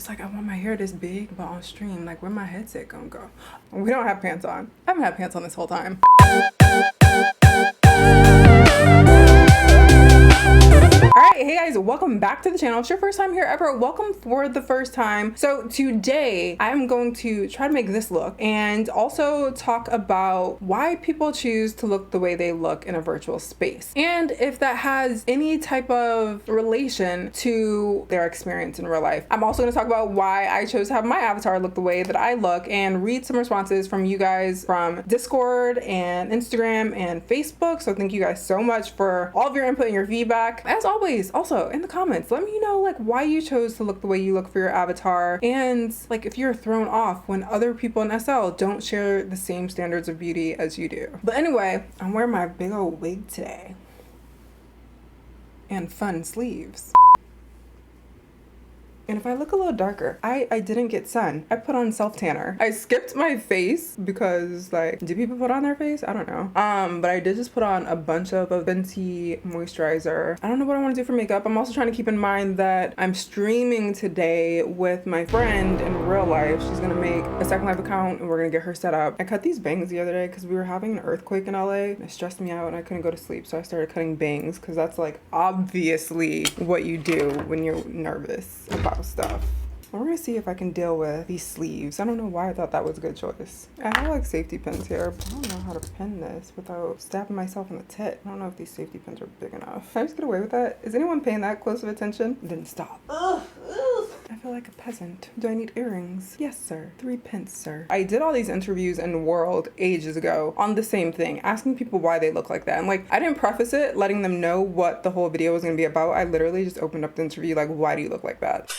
like, I want my hair this big, but on stream, like, where my headset gonna go? We don't have pants on. I haven't had pants on this whole time. Alright, hey guys, welcome back to the channel. If it's your first time here ever, welcome for the first time. So today, I'm going to try to make this look and also talk about why people choose to look the way they look in a virtual space. And if that has any type of relation to their experience in real life. I'm also going to talk about why I chose to have my avatar look the way that I look and read some responses from you guys from Discord and Instagram and Facebook. So thank you guys so much for all of your input and your feedback. As always, also in the comments, let me know like why you chose to look the way you look for your avatar, and like if you're thrown off when other people in SL don't share the same standards of beauty as you do. But anyway, I'm wearing my big old wig today and fun sleeves. And if I look a little darker, I didn't get sun. I put on self tanner. I skipped my face because like, do people put on their face? I don't know. But I did just put on a bunch of a Venti moisturizer. I don't know what I want to do for makeup. I'm also trying to keep in mind that I'm streaming today with my friend in real life. She's gonna make a Second Life account and we're gonna get her set up. I cut these bangs the other day because we were having an earthquake in LA and it stressed me out and I couldn't go to sleep. So I started cutting bangs because that's like obviously what you do when you're nervous about stuff. We're gonna see if I can deal with these sleeves. I don't know why I thought that was a good choice. I have like safety pins here, but I don't know how to pin this without stabbing myself in the tit. I don't know if these safety pins are big enough. Can I just get away with that? Is anyone paying that close of attention? Then stop. Ugh. I feel like a peasant. Do I need earrings? Yes, sir. 3 pence, sir. I did all these interviews in World ages ago on the same thing, asking people why they look like that. And like, I didn't preface it, letting them know what the whole video was gonna be about. I literally just opened up the interview like, why do you look like that?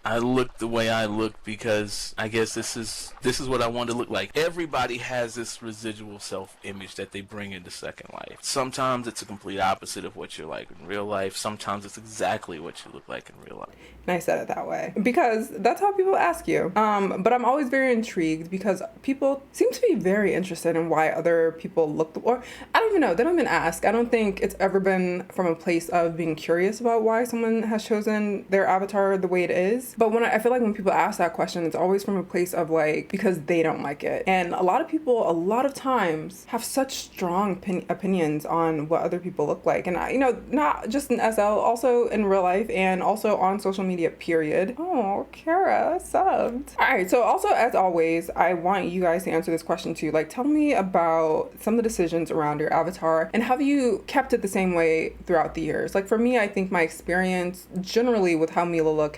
I look the way I look because I guess this is what I want to look like. Everybody has this residual self-image that they bring into Second Life. Sometimes it's a complete opposite of what you're like in real life. Sometimes it's exactly what you look like in real life. And I said it that way because that's how people ask you. But I'm always very intrigued because people seem to be very interested in why other people look, or I don't even know, they don't even ask. I don't think it's ever been from a place of being curious about why someone has chosen their avatar the way it is. But when I feel like when people ask that question, it's always from a place of like, because they don't like it. And a lot of people, a lot of times, have such strong opinions on what other people look like. And I, you know, not just in SL, also in real life and also on social media, period. Oh, Kara subbed. All right, so also as always, I want you guys to answer this question too. Like, tell me about some of the decisions around your avatar and have you kept it the same way throughout the years? Like for me, I think my experience generally with how Meela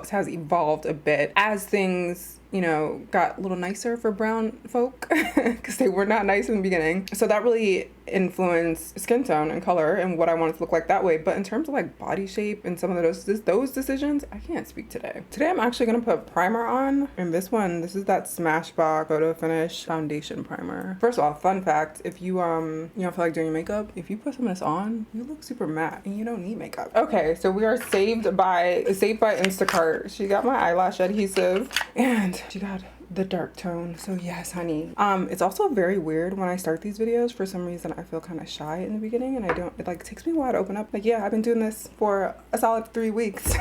has evolved a bit as things, you know, got a little nicer for brown folk because they were not nice in the beginning. So that really influenced skin tone and color and what I wanted to look like that way. But in terms of like body shape and some of those decisions, I can't speak today. Today I'm actually gonna put primer on, and this is that Smashbox Photo Finish Foundation Primer. First of all, fun fact, if you don't feel like doing your makeup, if you put some of this on, you look super matte and you don't need makeup. Okay, so we are saved by Instacart. She got my eyelash adhesive and she got the dark tone. So yes, honey. It's also very weird when I start these videos. For some reason I feel kind of shy in the beginning and it like takes me a while to open up. Like, yeah, I've been doing this for a solid 3 weeks.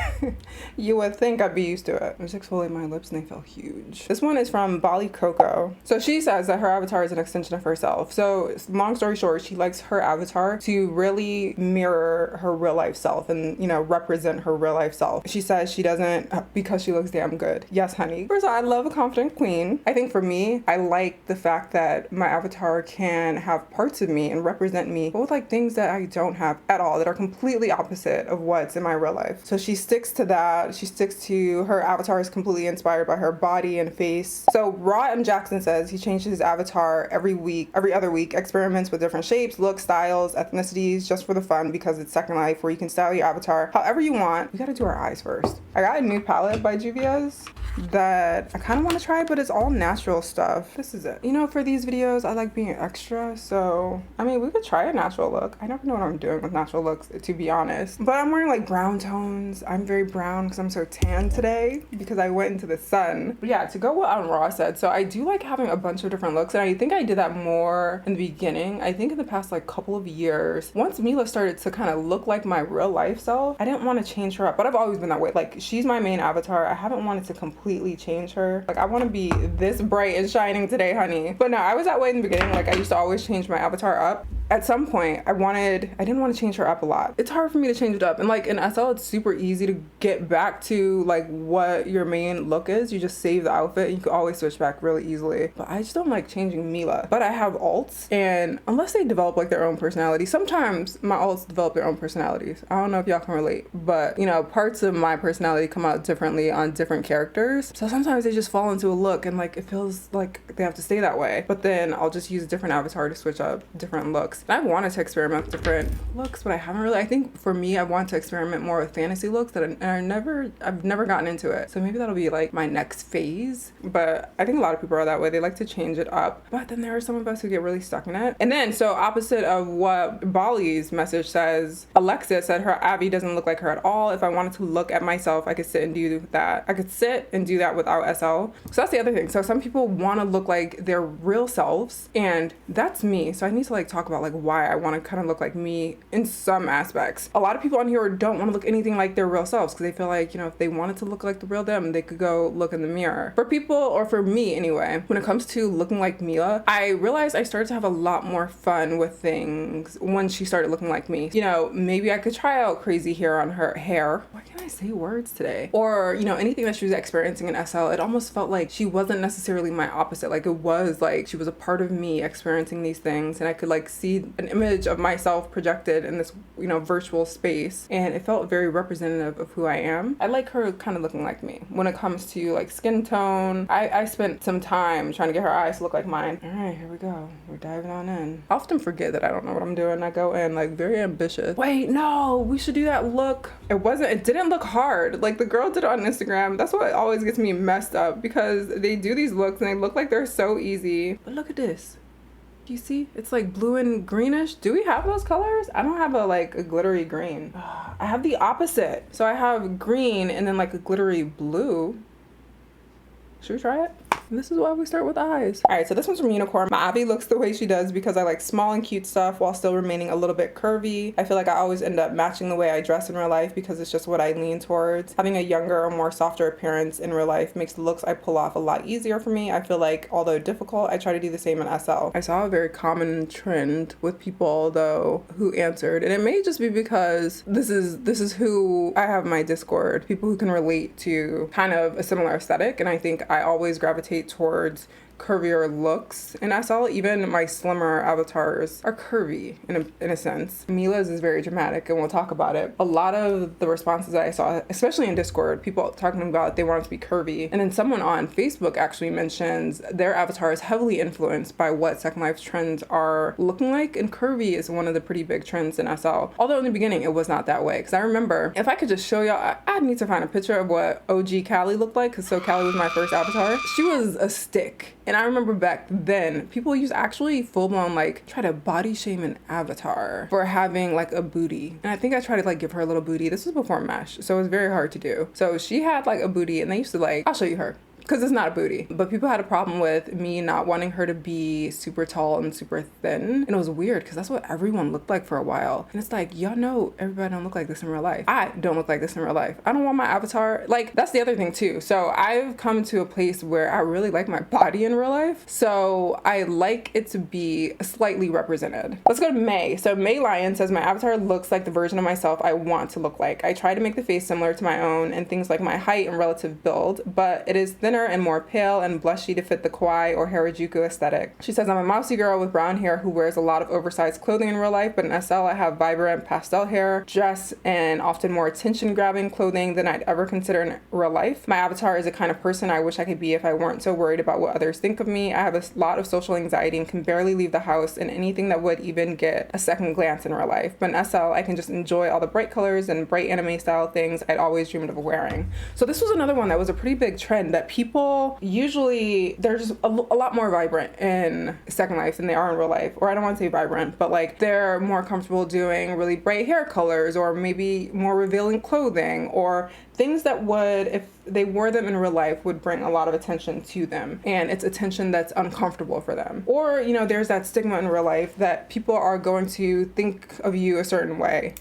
You would think I'd be used to it. I just exfoliated my lips and they felt huge. This one is from Bali Coco. So she says that her avatar is an extension of herself. So long story short, she likes her avatar to really mirror her real life self and, you know, represent her real life self. She says she doesn't because she looks damn good. Yes, honey. First of all, I love a confident queen. I think for me, I like the fact that my avatar can have parts of me and represent me, but with like things that I don't have at all, that are completely opposite of what's in my real life. So she sticks to that. She sticks to her avatar is completely inspired by her body and face. So Raw M. Jackson says he changes his avatar every other week, experiments with different shapes, looks, styles, ethnicities, just for the fun because it's Second Life where you can style your avatar however you want. We gotta do our eyes first. I got a new palette by Juvia's that I kind of want to try, but but it's all natural stuff. This is it. You know, for these videos, I like being extra. So, I mean, we could try a natural look. I never know what I'm doing with natural looks, to be honest. But I'm wearing like brown tones. I'm very brown because I'm so tan today because I went into the sun. But yeah, to go what Aunt Raw said. So I do like having a bunch of different looks. And I think I did that more in the beginning. I think in the past like couple of years, once Meela started to kind of look like my real life self, I didn't want to change her up. But I've always been that way. Like, she's my main avatar. I haven't wanted to completely change her. Like, I want to be this bright and shining today, honey. But no, I was that way in the beginning. Like, I used to always change my avatar up. At some point, I didn't want to change her up a lot. It's hard for me to change it up. And like in SL, it's super easy to get back to like what your main look is. You just save the outfit and you can always switch back really easily. But I just don't like changing Meela. But I have alts, and unless they develop like their own personality, sometimes my alts develop their own personalities. I don't know if y'all can relate, but you know, parts of my personality come out differently on different characters. So sometimes they just fall into a look and like it feels like they have to stay that way. But then I'll just use a different avatar to switch up different looks. And I've wanted to experiment with different looks, but I haven't really. I think for me, I want to experiment more with fantasy looks that I've never gotten into it. So maybe that'll be like my next phase. But I think a lot of people are that way. They like to change it up. But then there are some of us who get really stuck in it. And then, so opposite of what Bali's message says, Alexa said her Abby doesn't look like her at all. If I wanted to look at myself, I could sit and do that. I could sit and do that without SL. So that's the other thing. So some people want to look like their real selves, and that's me. So I need to like talk about like why I want to kind of look like me in some aspects. A lot of people on here don't want to look anything like their real selves because they feel like, you know, if they wanted to look like the real them, they could go look in the mirror. For people, or for me anyway, when it comes to looking like Meela, I realized I started to have a lot more fun with things when she started looking like me. You know, maybe I could try out crazy hair on her hair. Why can't I say words today? Or, you know, anything that she was experiencing in SL, it almost felt like she wasn't necessarily my opposite. Like, it was like she was a part of me experiencing these things, and I could like see an image of myself projected in this, you know, virtual space, and it felt very representative of who I am. I like her kind of looking like me. When it comes to like skin tone, I spent some time trying to get her eyes to look like mine. All right, here we go. We're diving on in. I often forget that I don't know what I'm doing. I go in like very ambitious. Wait, no, we should do that look. It didn't look hard. Like the girl did it on Instagram. That's what always gets me messed up, because they do these looks and they look like they're so easy. But look at this. Do you see? It's like blue and greenish. Do we have those colors? I don't have a glittery green. I have the opposite. So I have green and then like a glittery blue. Should we try it? This is why we start with eyes. All right, so this one's from Unicorn. My Abby looks the way she does because I like small and cute stuff while still remaining a little bit curvy. I feel like I always end up matching the way I dress in real life because it's just what I lean towards. Having a younger or more softer appearance in real life makes the looks I pull off a lot easier for me. I feel like, although difficult, I try to do the same in SL. I saw a very common trend with people though who answered, and it may just be because this is who I have in my Discord, people who can relate to kind of a similar aesthetic, and I think I always gravitate towards curvier looks. And I saw even my slimmer avatars are curvy in a sense. Meela's is very dramatic, and we'll talk about it. A lot of the responses that I saw, especially in Discord, people talking about they want it to be curvy. And then someone on Facebook actually mentions their avatar is heavily influenced by what Second Life trends are looking like, and curvy is one of the pretty big trends in SL. Although in the beginning it was not that way, because I remember, if I could just show y'all, I need to find a picture of what OG Callie looked like, because so Callie was my first avatar. She was a stick. And I remember back then, people used to actually full-blown like try to body shame an avatar for having like a booty. And I think I tried to like give her a little booty. This was before Mesh, so it was very hard to do. So she had like a booty, and they used to like, I'll show you her, because it's not a booty. But people had a problem with me not wanting her to be super tall and super thin. And it was weird because that's what everyone looked like for a while. And it's like, y'all know everybody don't look like this in real life. I don't look like this in real life. I don't want my avatar. Like, that's the other thing too. So I've come to a place where I really like my body in real life. So I like it to be slightly represented. Let's go to May. So May Lion says, my avatar looks like the version of myself I want to look like. I try to make the face similar to my own and things like my height and relative build, but it is thinner and more pale and blushy to fit the kawaii or Harajuku aesthetic. She says, I'm a mousy girl with brown hair who wears a lot of oversized clothing in real life, but in SL I have vibrant pastel hair, dress, and often more attention-grabbing clothing than I'd ever consider in real life. My avatar is the kind of person I wish I could be if I weren't so worried about what others think of me. I have a lot of social anxiety and can barely leave the house in anything that would even get a second glance in real life. But in SL, I can just enjoy all the bright colors and bright anime style things I'd always dreamed of wearing. So this was another one that was a pretty big trend that people people usually, they're just a lot more vibrant in Second Life than they are in real life. Or I don't want to say vibrant, but like they're more comfortable doing really bright hair colors, or maybe more revealing clothing, or things that would, if they wore them in real life, would bring a lot of attention to them. And it's attention that's uncomfortable for them. Or, you know, there's that stigma in real life that people are going to think of you a certain way,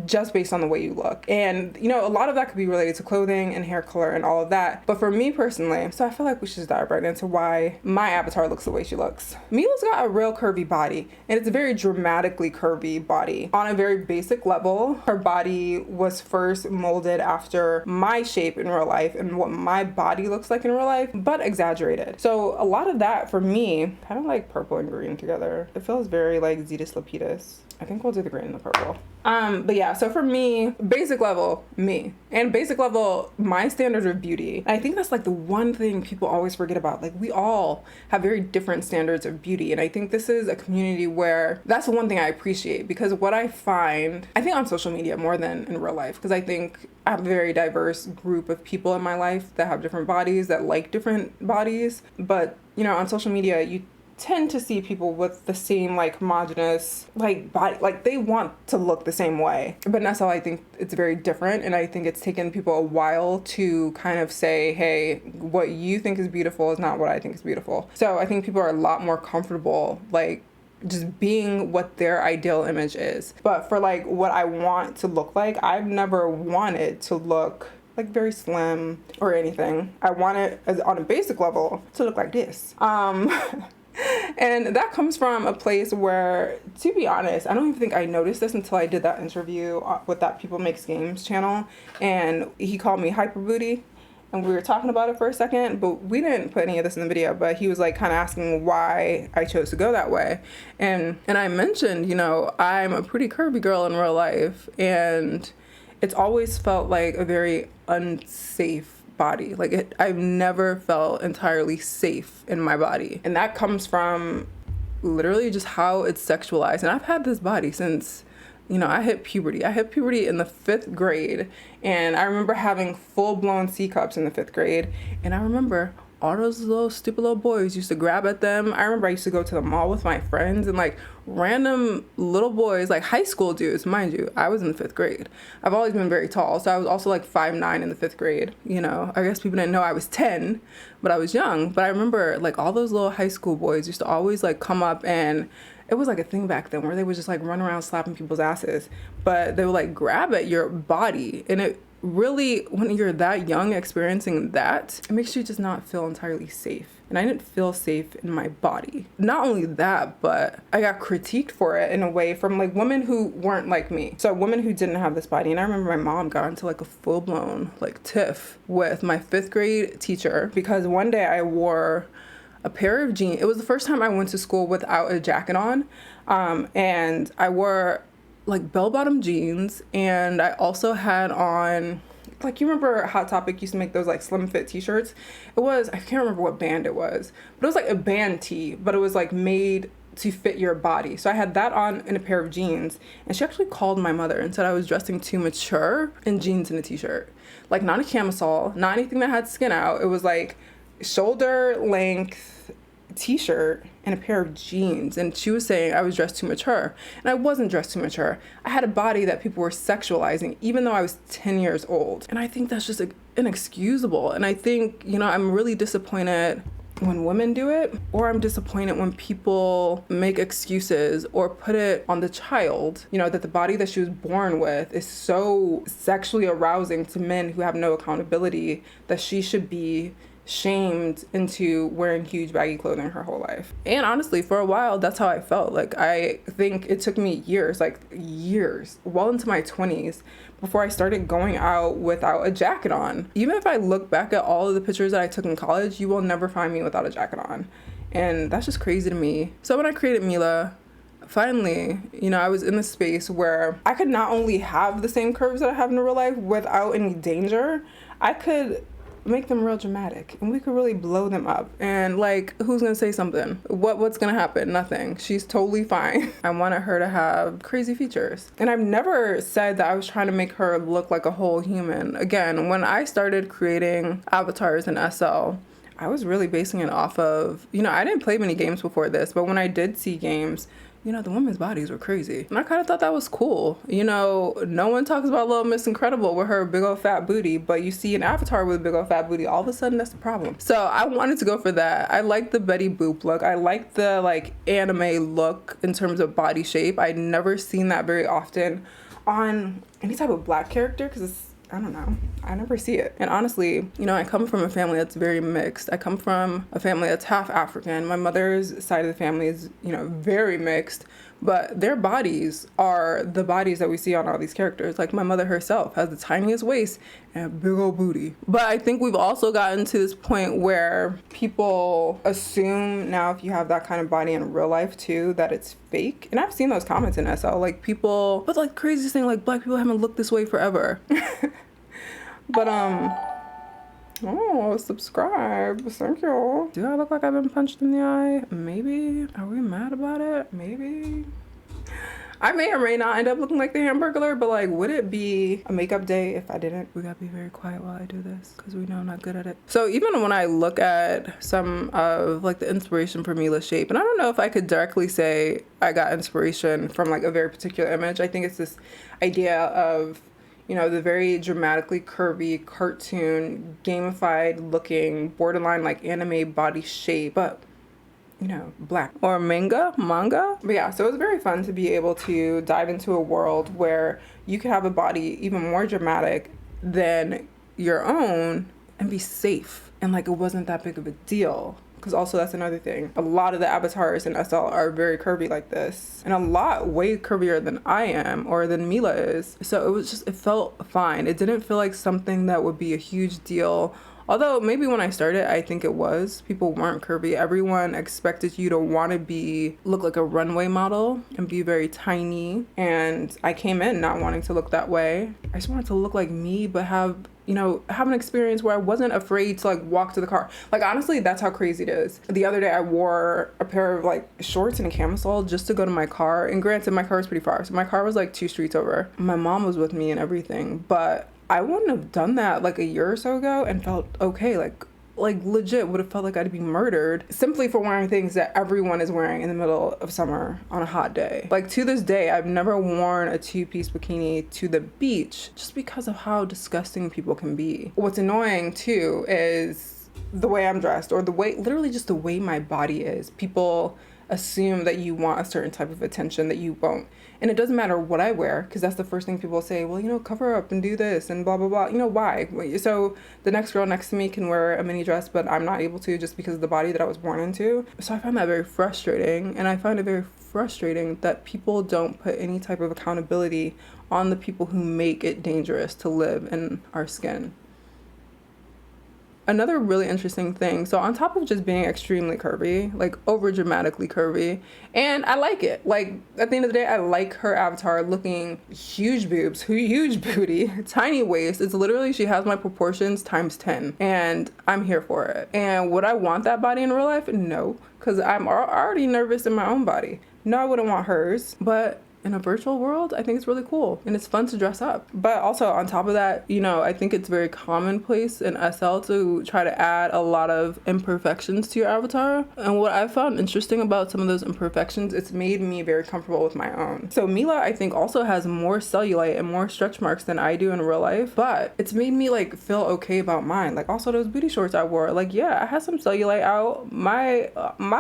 just based on the way you look. And, you know, a lot of that could be related to clothing and hair color and all of that. But for me personally, so I feel like we should just dive right into why my avatar looks the way she looks. Meela's got a real curvy body, and it's a very dramatically curvy body. On a very basic level, her body was first molded after my shape in real life and what my body looks like in real life, but exaggerated. So a lot of that for me, I don't like purple and green together. It feels very like Zetus Lapidus. I think we'll do the green and the purple. But yeah, so for me, basic level, me. And basic level, my standard of beauty. I think that's like the one thing people always forget about. Like, we all have very different standards of beauty. And I think this is a community where that's the one thing I appreciate, because what I find, I think on social media more than in real life, because I think I have a very diverse group of people in my life that have different bodies, that like different bodies. But, you know, on social media, you tend to see people with the same like homogenous like body, like they want to look the same way. But that's how I think it's very different, and I think it's taken people a while to kind of say, hey, what you think is beautiful is not what I think is beautiful. So I think people are a lot more comfortable like just being what their ideal image is. But for like what I want to look like, I've never wanted to look like very slim or anything. I want it, as on a basic level, to look like this. And that comes from a place where, to be honest, I don't even think I noticed this until I did that interview with that People Makes Games channel, and he called me hyper booty, and we were talking about it for a second, but we didn't put any of this in the video. But he was like kind of asking why I chose to go that way, and I mentioned, you know, I'm a pretty curvy girl in real life, and it's always felt like a very unsafe body. Like I've never felt entirely safe in my body, and that comes from literally just how it's sexualized. And I've had this body since, you know, I hit puberty in the 5th grade, and I remember having full-blown C cups in the 5th grade, and I remember all those little stupid little boys used to grab at them. I remember I used to go to the mall with my friends, and like random little boys, like high school dudes, mind you, I was in the 5th grade. I've always been very tall, so I was also like 5'9" in the 5th grade. You know, I guess people didn't know I was 10, but I was young. But I remember like all those little high school boys used to always like come up, and it was like a thing back then where they would just like run around slapping people's asses, but they would like grab at your body. And it really, when you're that young experiencing that, it makes you just not feel entirely safe. And I didn't feel safe in my body. Not only that, but I got critiqued for it in a way from like women who weren't like me. So women who didn't have this body. And I remember my mom got into like a full-blown like tiff with my 5th grade teacher, because one day I wore a pair of jeans. It was the first time I went to school without a jacket on. And I wore like bell-bottom jeans, and I also had on, like, you remember Hot Topic used to make those like slim fit t-shirts? It was, I can't remember what band it was, but it was like a band tee, but it was like made to fit your body. So I had that on in a pair of jeans, and she actually called my mother and said I was dressing too mature in jeans and a t-shirt. Like not a camisole, not anything that had skin out. It was like shoulder length t-shirt and a pair of jeans, and she was saying I was dressed too mature, and I wasn't dressed too mature. I had a body that people were sexualizing even though I was 10 years old, and I think that's just inexcusable. And I think, you know, I'm really disappointed when women do it, or I'm disappointed when people make excuses or put it on the child, you know, that the body that she was born with is so sexually arousing to men who have no accountability, that she should be shamed into wearing huge baggy clothing her whole life. And honestly, for a while, that's how I felt. Like, I think it took me years, well into my 20s, before I started going out without a jacket on. Even if I look back at all of the pictures that I took in college, you will never find me without a jacket on. And that's just crazy to me. So when I created Meela, finally, you know, I was in a space where I could not only have the same curves that I have in real life without any danger, I could make them real dramatic, and we could really blow them up. And like, who's gonna say something? What's gonna happen? Nothing. She's totally fine. I wanted her to have crazy features. And I've never said that I was trying to make her look like a whole human. Again, when I started creating avatars in SL, I was really basing it off of, I didn't play many games before this, but when I did see games, the women's bodies were crazy. And I kind of thought that was cool. No one talks about Little Miss Incredible with her big old fat booty, but you see an avatar with a big old fat booty, all of a sudden that's the problem. So I wanted to go for that. I like the Betty Boop look. I like the anime look in terms of body shape. I'd never seen that very often on any type of black character because I don't know. I never see it. And honestly, I come from a family that's very mixed. I come from a family that's half African. My mother's side of the family is, very mixed, but their bodies are the bodies that we see on all these characters. Like my mother herself has the tiniest waist and a big old booty. But I think we've also gotten to this point where people assume now if you have that kind of body in real life too, that it's fake. And I've seen those comments in SL, but craziest thing, black people haven't looked this way forever. But subscribe, thank you. Do I look like I've been punched in the eye? Maybe. Are we mad about it? Maybe. I may or may not end up looking like the Hamburglar, but would it be a makeup day if I didn't? We gotta be very quiet while I do this because we know I'm not good at it. So even when I look at some of the inspiration for Meela's shape, and I don't know if I could directly say I got inspiration from a very particular image. I think it's this idea of the very dramatically curvy, cartoon, gamified looking, borderline anime body shape, but black or manga. But yeah, so it was very fun to be able to dive into a world where you could have a body even more dramatic than your own and be safe. And it wasn't that big of a deal. Because also that's another thing. A lot of the avatars in SL are very curvy like this. And a lot way curvier than I am or than Meela is. So it felt fine. It didn't feel like something that would be a huge deal. Although maybe when I started, I think it was. People weren't curvy. Everyone expected you to want to look like a runway model and be very tiny. And I came in not wanting to look that way. I just wanted to look like me, but have an experience where I wasn't afraid to walk to the car. Honestly, that's how crazy it is. The other day I wore a pair of shorts and a camisole just to go to my car. And granted, my car was pretty far. So my car was 2 streets over. My mom was with me and everything, but I wouldn't have done that a year or so ago and felt okay. Legit would have felt like I'd be murdered simply for wearing things that everyone is wearing in the middle of summer on a hot day. To this day, I've never worn a 2-piece bikini to the beach just because of how disgusting people can be. What's annoying too is the way I'm dressed or literally just the way my body is. People assume that you want a certain type of attention that you won't. And it doesn't matter what I wear, because that's the first thing people say, well, cover up and do this and blah, blah, blah. Why? So the next girl next to me can wear a mini dress, but I'm not able to just because of the body that I was born into. So I find that very frustrating. And I find it very frustrating that people don't put any type of accountability on the people who make it dangerous to live in our skin. Another really interesting thing, so on top of just being extremely curvy, over dramatically curvy, and I like it. At the end of the day, I like her avatar looking huge boobs, huge booty, tiny waist. It's literally, she has my proportions times 10, and I'm here for it. And would I want that body in real life? No, because I'm already nervous in my own body. No, I wouldn't want hers, but in a virtual world, I think it's really cool and it's fun to dress up. But also on top of that, I think it's very commonplace in SL to try to add a lot of imperfections to your avatar. And what I found interesting about some of those imperfections, it's made me very comfortable with my own. So Meela, I think, also has more cellulite and more stretch marks than I do in real life, but it's made me feel okay about mine. Also those booty shorts I wore, yeah, I had some cellulite out. My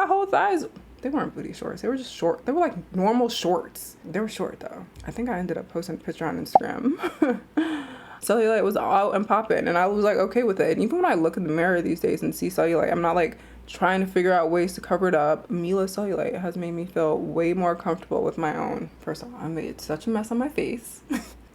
whole thighs, they weren't booty shorts. They were just short. They were normal shorts. They were short though. I think I ended up posting a picture on Instagram. Cellulite was out and popping and I was okay with it. And even when I look in the mirror these days and see cellulite, I'm not trying to figure out ways to cover it up. Meela's cellulite has made me feel way more comfortable with my own. First of all, I made such a mess on my face.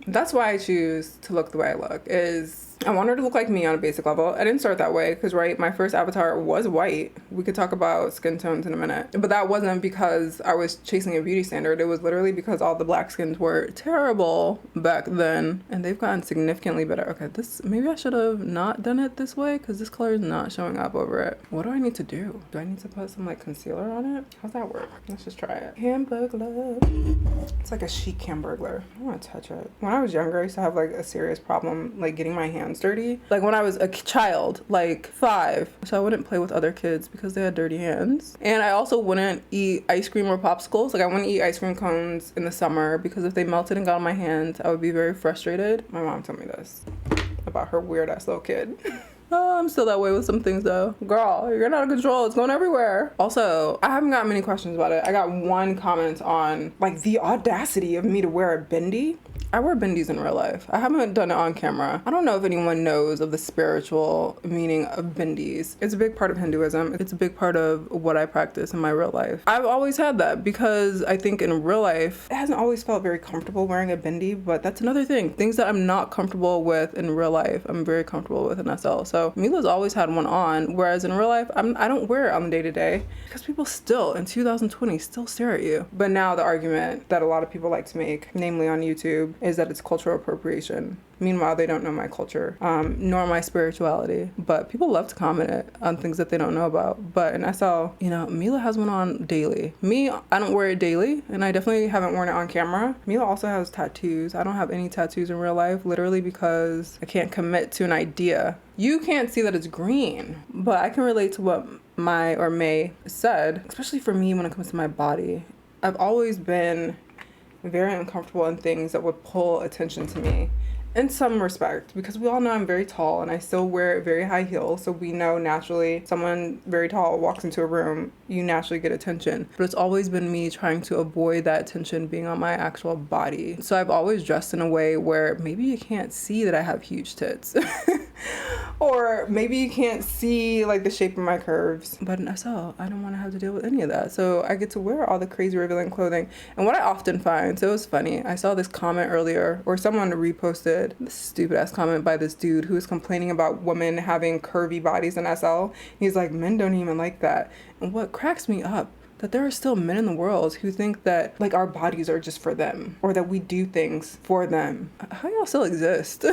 That's why I choose to look the way I look, is I wanted to look like me on a basic level. I didn't start that way because, right, my first avatar was white. We could talk about skin tones in a minute. But that wasn't because I was chasing a beauty standard. It was literally because all the black skins were terrible back then. And they've gotten significantly better. Okay, maybe I should have not done it this way because this color is not showing up over it. What do I need to do? Do I need to put some like concealer on it? How's that work? Let's just try it. Hamburglar. It's like a chic hamburglar. I don't want to touch it. When I was younger, I used to have like a serious problem like getting my hands dirty. Like when I was a child, like 5. So I wouldn't play with other kids because they had dirty hands. And I also wouldn't eat ice cream or popsicles. Like I wouldn't eat ice cream cones in the summer because if they melted and got on my hands, I would be very frustrated. My mom told me this about her weird ass little kid. Oh, I'm still that way with some things though. Girl, you're not in control. It's going everywhere. Also, I haven't got many questions about it. I got one comment on like the audacity of me to wear a bindi. I wear bindis in real life. I haven't done it on camera. I don't know if anyone knows of the spiritual meaning of bindis. It's a big part of Hinduism. It's a big part of what I practice in my real life. I've always had that because I think in real life, it hasn't always felt very comfortable wearing a bindi, but that's another thing. Things that I'm not comfortable with in real life, I'm very comfortable with in SL. So Meela's always had one on, whereas in real life, I don't wear it on the day to day because people still, in 2020, still stare at you. But now the argument that a lot of people like to make, namely on YouTube, is that it's cultural appropriation. Meanwhile, they don't know my culture, nor my spirituality. But people love to comment it on things that they don't know about. But in SL, Meela has one on daily. Me, I don't wear it daily, and I definitely haven't worn it on camera. Meela also has tattoos. I don't have any tattoos in real life, literally because I can't commit to an idea. You can't see that it's green, but I can relate to what May said, especially for me when it comes to my body. I've always been very uncomfortable in things that would pull attention to me in some respect, because we all know I'm very tall and I still wear very high heels, so we know naturally someone very tall walks into a room, you naturally get attention. But it's always been me trying to avoid that attention being on my actual body. So I've always dressed in a way where maybe you can't see that I have huge tits. Or maybe you can't see like the shape of my curves. But in SL, I don't want to have to deal with any of that. So I get to wear all the crazy revealing clothing. And what I often find, so it was funny, I saw this comment earlier, or someone reposted this stupid ass comment by this dude who was complaining about women having curvy bodies in SL. He's like, men don't even like that. And what cracks me up, that there are still men in the world who think that like our bodies are just for them, or that we do things for them. How y'all still exist?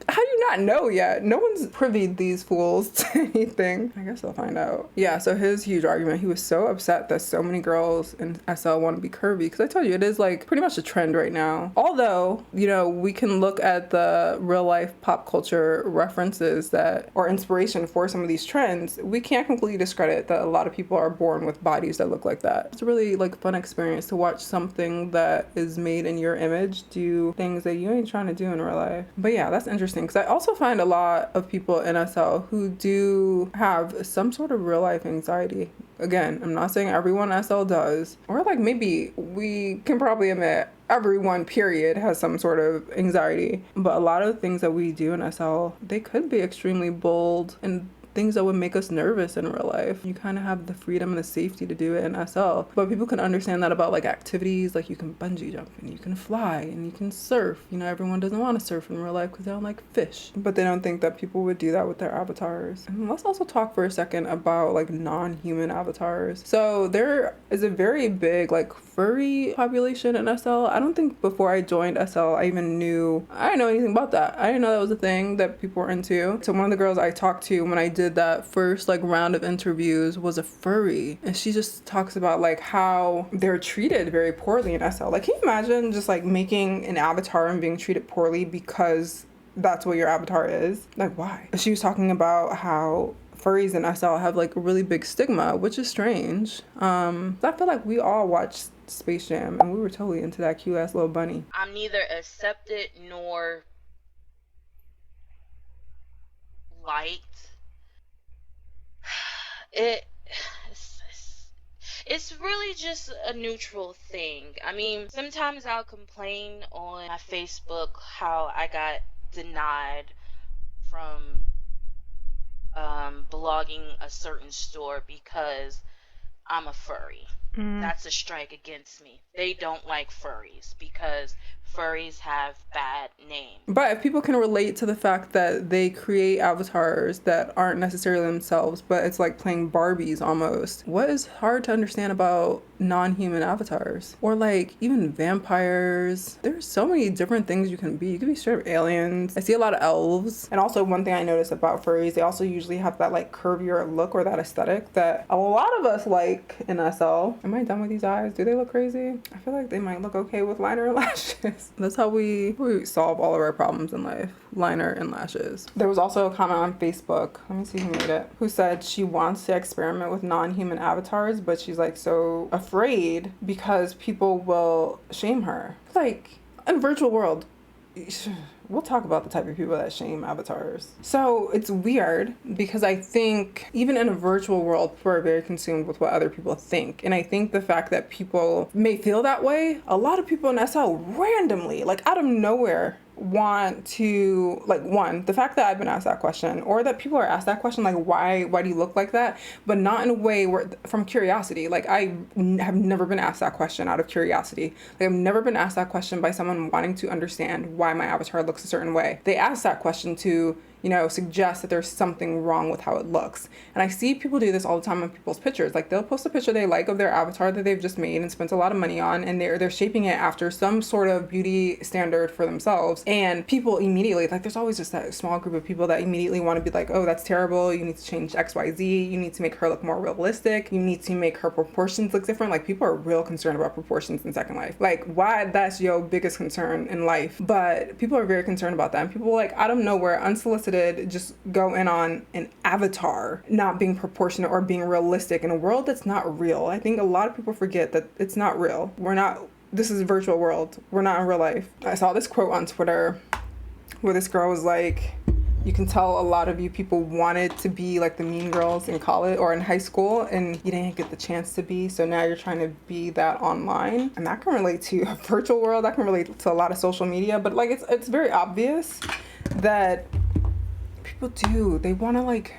How do you not know yet? No one's privied these fools to anything. I guess I'll find out. Yeah, so his huge argument, he was so upset that so many girls in SL want to be curvy. Because I told you, it is like pretty much a trend right now. Although, we can look at the real life pop culture references or inspiration for some of these trends. We can't completely discredit that a lot of people are born with bodies that look like that. It's a really like fun experience to watch something that is made in your image do things that you ain't trying to do in real life. But yeah, that's interesting. Because I also find a lot of people in SL who do have some sort of real life anxiety. Again, I'm not saying everyone in SL does, or like maybe we can probably admit everyone period has some sort of anxiety, but a lot of the things that we do in SL, they could be extremely bold and things that would make us nervous in real life. You kind of have the freedom and the safety to do it in SL. But people can understand that about like activities, like you can bungee jump and you can fly and you can surf. Everyone doesn't want to surf in real life because they don't like fish. But they don't think that people would do that with their avatars. And let's also talk for a second about like non-human avatars. So there is a very big like furry population in SL. I don't think before I joined SL, I didn't know anything about that. I didn't know that was a thing that people were into. So one of the girls I talked to when I did that first like round of interviews was a furry, and she just talks about like how they're treated very poorly in SL. Like, can you imagine just like making an avatar and being treated poorly because that's what your avatar is? Like, why? She was talking about how furries in SL have like a really big stigma, which is strange. I feel like we all watched Space Jam and we were totally into that cute ass little bunny. I'm neither accepted nor liked. It's really just a neutral thing. I mean, sometimes I'll complain on my Facebook how I got denied from blogging a certain store because I'm a furry. That's a strike against me. They don't like furries because furries have bad names. But if people can relate to the fact that they create avatars that aren't necessarily themselves, but it's like playing Barbies almost, what is hard to understand about non-human avatars? Or like even vampires. There's so many different things you can be. You could be straight up aliens. I see a lot of elves. And also one thing I noticed about furries, they also usually have that like curvier look or that aesthetic that a lot of us like in SL. Am I done with these eyes? Do they look crazy? I feel like they might look okay with liner and lashes. That's how we solve all of our problems in life. Liner and lashes. There was also a comment on Facebook, let me see who made it, who said she wants to experiment with non-human avatars, but she's like so afraid because people will shame her. Like, in virtual world, we'll talk about the type of people that shame avatars. So it's weird because I think even in a virtual world, people are very consumed with what other people think. And I think the fact that people may feel that way, a lot of people in SL randomly, like out of nowhere, want to, like, one, the fact that I've been asked that question, or that people are asked that question, like, why do you look like that, but not in a way where from curiosity. Like, I have never been asked that question out of curiosity. Like, I've never been asked that question by someone wanting to understand why my avatar looks a certain way. They ask that question to, you know, suggest that there's something wrong with how it looks. And I see people do this all the time on people's pictures. Like, they'll post a picture they like of their avatar that they've just made and spent a lot of money on, and they're shaping it after some sort of beauty standard for themselves. And people immediately, like, there's always just that small group of people that immediately want to be like, oh, that's terrible. You need to change XYZ. You need to make her look more realistic. You need to make her proportions look different. Like, people are real concerned about proportions in Second Life. Like, why that's your biggest concern in life. But people are very concerned about that. And people, like, out of nowhere, unsolicited, just go in on an avatar not being proportionate or being realistic in a world that's not real. I think a lot of people forget that it's not real. This is a virtual world. We're not in real life. I saw this quote on Twitter where this girl was like, you can tell a lot of you people wanted to be like the mean girls in college or in high school, and you didn't get the chance to be, so now you're trying to be that online. And that can relate to a virtual world. That can relate to a lot of social media, but like it's very obvious that people do. They want to,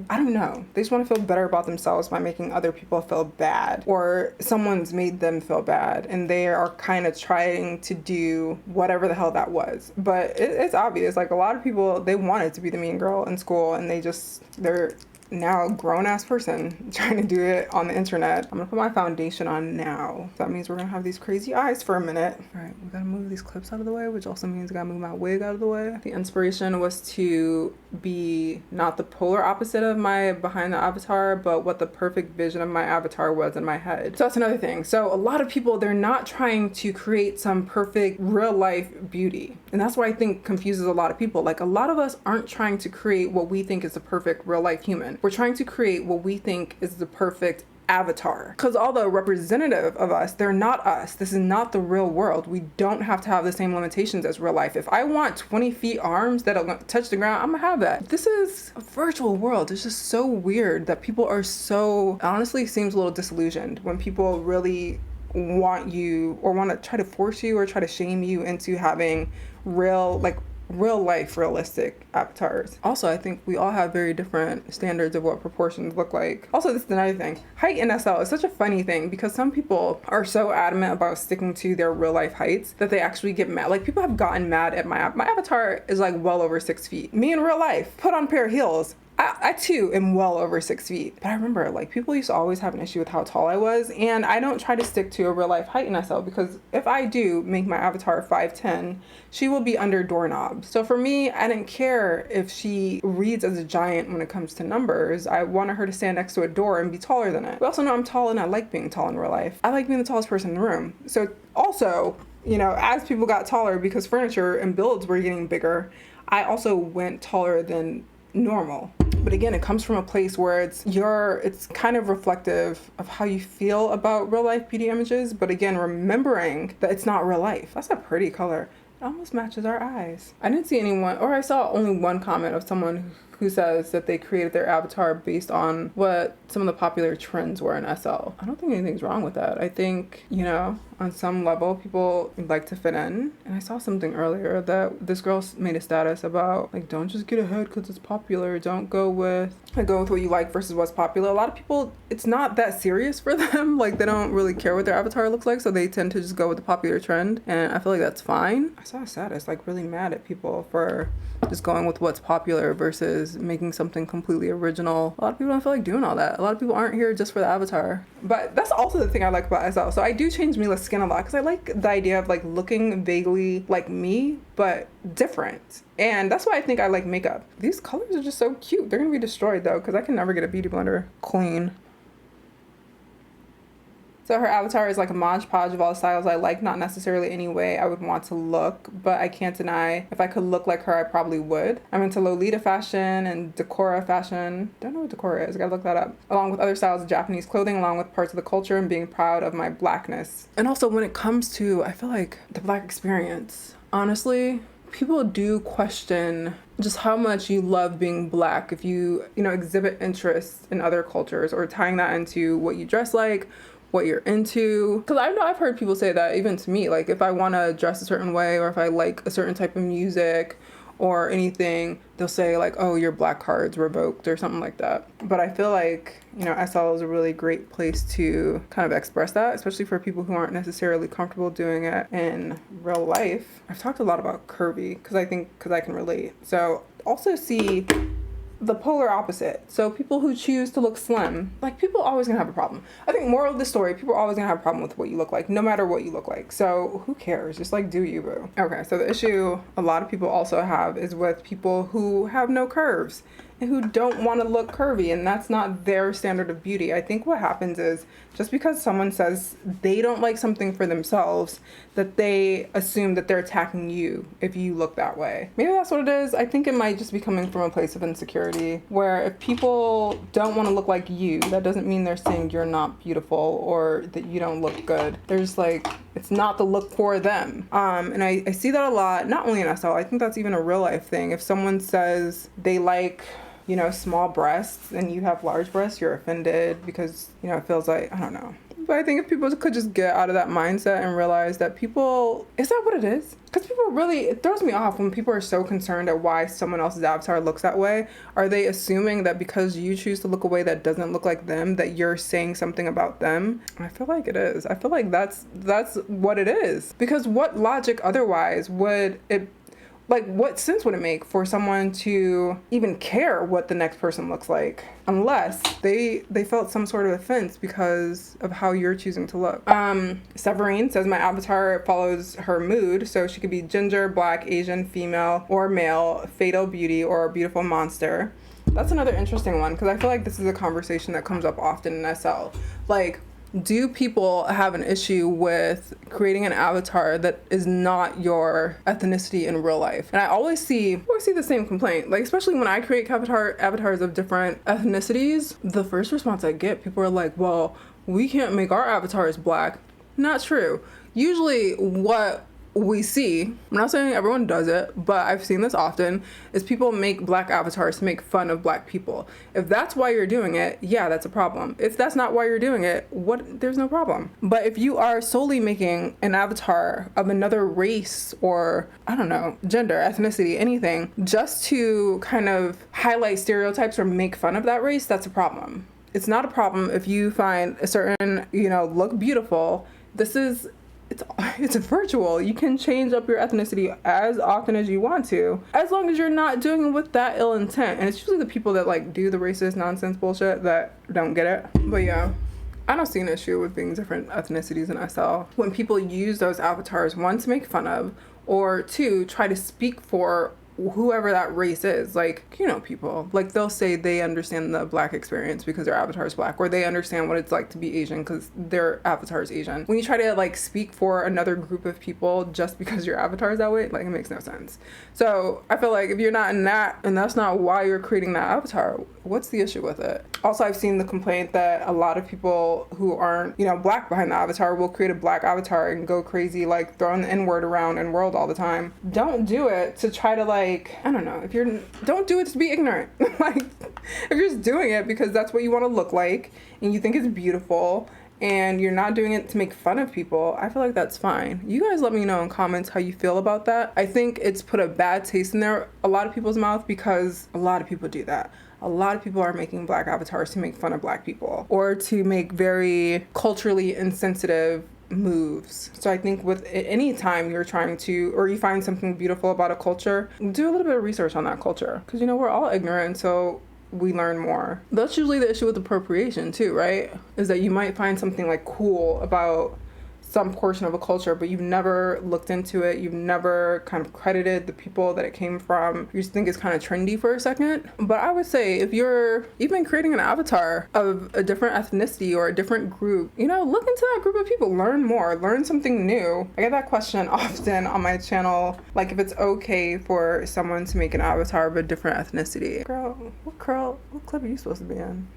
I don't know. They just want to feel better about themselves by making other people feel bad, or someone's made them feel bad, and they are kind of trying to do whatever the hell that was. But it's obvious. Like, a lot of people, they wanted to be the mean girl in school, and they're now a grown-ass person trying to do it on the internet. I'm gonna put my foundation on now. So that means we're gonna have these crazy eyes for a minute. All right, we gotta move these clips out of the way, which also means I gotta move my wig out of the way. The inspiration was to be not the polar opposite of my behind the avatar, but what the perfect vision of my avatar was in my head. So that's another thing. So a lot of people, they're not trying to create some perfect real life beauty. And that's what I think confuses a lot of people. Like, a lot of us aren't trying to create what we think is the perfect real life human. We're trying to create what we think is the perfect avatar. Because although representative of us, they're not us. This is not the real world. We don't have to have the same limitations as real life. If I want 20 feet arms that'll touch the ground, I'm gonna have that. This is a virtual world. It's just so weird that people are so, honestly, seems a little disillusioned when people really want you or want to try to force you or try to shame you into having real life realistic avatars. Also, I think we all have very different standards of what proportions look like. Also, this is another thing. Height in SL is such a funny thing because some people are so adamant about sticking to their real life heights that they actually get mad. Like, people have gotten mad at my avatar is like well over 6 feet. Me in real life, put on a pair of heels, I too am well over 6 feet. But I remember, like, people used to always have an issue with how tall I was, and I don't try to stick to a real life height in SL because if I do make my avatar 5'10", she will be under doorknobs. So for me, I didn't care if she reads as a giant when it comes to numbers. I wanted her to stand next to a door and be taller than it. We also know I'm tall and I like being tall in real life. I like being the tallest person in the room. So also, you know, as people got taller because furniture and builds were getting bigger, I also went taller than normal. But again, it comes from a place where it's kind of reflective of how you feel about real life beauty images. But again, remembering that it's not real life. That's a pretty color. It almost matches our eyes. I didn't see anyone, or I saw only one comment of someone who says that they created their avatar based on what some of the popular trends were in SL. I don't think anything's wrong with that. I think, you know, on some level, people like to fit in. And I saw something earlier that this girl made a status about, like, don't just get ahead because it's popular. Don't go with what you like versus what's popular. A lot of people, it's not that serious for them. Like, they don't really care what their avatar looks like, so they tend to just go with the popular trend. And I feel like that's fine. I saw a status, like, really mad at people for just going with what's popular versus making something completely original. A lot of people don't feel like doing all that. A lot of people aren't here just for the avatar. But that's also the thing I like about SL. So I do change Meela's skin a lot because I like the idea of like looking vaguely like me, but different. And that's why I think I like makeup. These colors are just so cute. They're gonna be destroyed though because I can never get a beauty blender clean. So her avatar is like a modge-podge of all the styles I like, not necessarily any way I would want to look, but I can't deny if I could look like her, I probably would. I'm into Lolita fashion and Decora fashion. Don't know what Decora is, I gotta look that up. Along with other styles of Japanese clothing, along with parts of the culture and being proud of my blackness. And also when it comes to, I feel like the black experience, honestly, people do question just how much you love being black if you exhibit interest in other cultures or tying that into what you dress like, what you're into. Because I know I've heard people say that even to me, like if I want to dress a certain way or if I like a certain type of music or anything, they'll say like, oh, your black card's revoked or something like that. But I feel like, SL is a really great place to kind of express that, especially for people who aren't necessarily comfortable doing it in real life. I've talked a lot about curvy because I can relate. So also see the polar opposite. So people who choose to look slim, like people are always gonna have a problem. I think moral of the story, people are always gonna have a problem with what you look like, no matter what you look like. So who cares? Just like do you, boo. Okay, so the issue a lot of people also have is with people who have no curves and who don't want to look curvy, and that's not their standard of beauty. I think what happens is just because someone says they don't like something for themselves, that they assume that they're attacking you if you look that way. Maybe that's what it is. I think it might just be coming from a place of insecurity, where if people don't want to look like you, that doesn't mean they're saying you're not beautiful or that you don't look good. There's like, it's not the look for them. And I see that a lot, not only in SL, I think that's even a real life thing. If someone says they like, small breasts and you have large breasts, you're offended because, it feels like, I don't know. But I think if people could just get out of that mindset and realize that is that what it is? Because it throws me off when people are so concerned at why someone else's avatar looks that way. Are they assuming that because you choose to look a way that doesn't look like them, that you're saying something about them? I feel like it is. I feel like that's what it is. Because what logic otherwise would it, like, what sense would it make for someone to even care what the next person looks like unless they felt some sort of offense because of how you're choosing to look? Severine says my avatar follows her mood, so she could be ginger, black, Asian, female, or male, fatal beauty, or a beautiful monster. That's another interesting one because I feel like this is a conversation that comes up often in SL. Like, do people have an issue with creating an avatar that is not your ethnicity in real life? And I always see the same complaint. Like, especially when I create avatars of different ethnicities, the first response I get, people are like, well, we can't make our avatars black. Not true. Usually what we see, I'm not saying everyone does it, but I've seen this often, is people make black avatars to make fun of black people. If that's why you're doing it, yeah, that's a problem. If that's not why you're doing it, there's no problem. But if you are solely making an avatar of another race or, I don't know, gender, ethnicity, anything, just to kind of highlight stereotypes or make fun of that race, that's a problem. It's not a problem if you find a certain, look beautiful. It's virtual. You can change up your ethnicity as often as you want to, as long as you're not doing it with that ill intent. And it's usually the people that like do the racist nonsense bullshit that don't get it. But yeah, I don't see an issue with being different ethnicities in SL. When people use those avatars, one, to make fun of, or two, try to speak for whoever that race is. Like, people, like they'll say they understand the black experience because their avatar is black, or they understand what it's like to be Asian because their avatar is Asian. When you try to like speak for another group of people just because your avatar is that way, like it makes no sense. So I feel like if you're not in that and that's not why you're creating that avatar, what's the issue with it? Also, I've seen the complaint that a lot of people who aren't, black behind the avatar will create a black avatar and go crazy, like throwing the N-word around in world all the time. Don't do it to try to like like, I don't know, don't do it to be ignorant. Like, if you're just doing it because that's what you want to look like and you think it's beautiful and you're not doing it to make fun of people, I feel like that's fine. You guys let me know in comments how you feel about that. I think it's put a bad taste in a lot of people's mouth because a lot of people do that. A lot of people are making black avatars to make fun of black people or to make very culturally insensitive moves. So I think with any time you're trying to, or you find something beautiful about a culture, do a little bit of research on that culture. Because, we're all ignorant, so we learn more. That's usually the issue with appropriation too, right? Is that you might find something like cool about some portion of a culture, but you've never looked into it. You've never kind of credited the people that it came from. You just think it's kind of trendy for a second. But I would say if you're even creating an avatar of a different ethnicity or a different group, look into that group of people, learn more, learn something new. I get that question often on my channel, like if it's okay for someone to make an avatar of a different ethnicity. Girl, what clip are you supposed to be in?